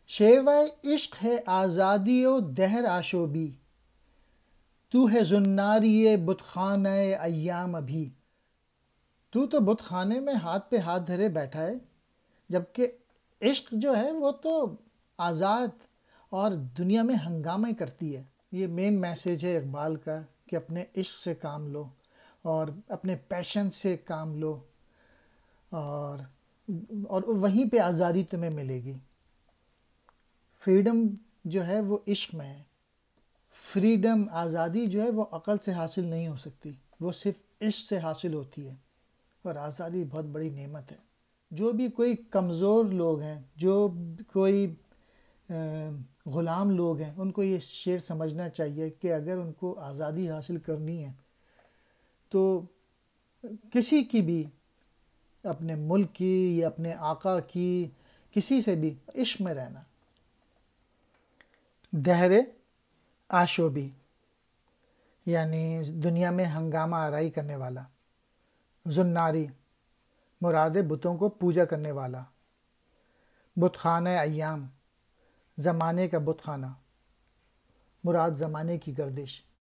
شیوہ عشق ہے آزادی و دہر آشوبی، تو ہے زناری بت خانہ ایام ابھی۔ تو بت خانے میں ہاتھ پہ ہاتھ دھرے بیٹھا ہے، جبکہ عشق جو ہے وہ تو آزاد اور دنیا میں ہنگامہ کرتی ہے۔ یہ مین میسیج ہے اقبال کا کہ اپنے عشق سے کام لو اور اپنے پیشن سے کام لو، اور وہیں پہ آزادی تمہیں ملے گی۔ فریڈم جو ہے وہ عشق میں ہے۔ فریڈم، آزادی جو ہے وہ عقل سے حاصل نہیں ہو سکتی، وہ صرف عشق سے حاصل ہوتی ہے، اور آزادی بہت بڑی نعمت ہے۔ جو بھی کوئی کمزور لوگ ہیں، جو کوئی غلام لوگ ہیں، ان کو یہ شعر سمجھنا چاہیے کہ اگر ان کو آزادی حاصل کرنی ہے تو کسی کی بھی، اپنے ملک کی یا اپنے آقا کی، کسی سے بھی عشق میں رہنا۔ دہر آشوبی یعنی دنیا میں ہنگامہ آرائی کرنے والا۔ زناری مراد بتوں کو پوجا کرنے والا۔ بت خانہ ایام زمانے کا بت خانہ، مراد زمانے کی گردش۔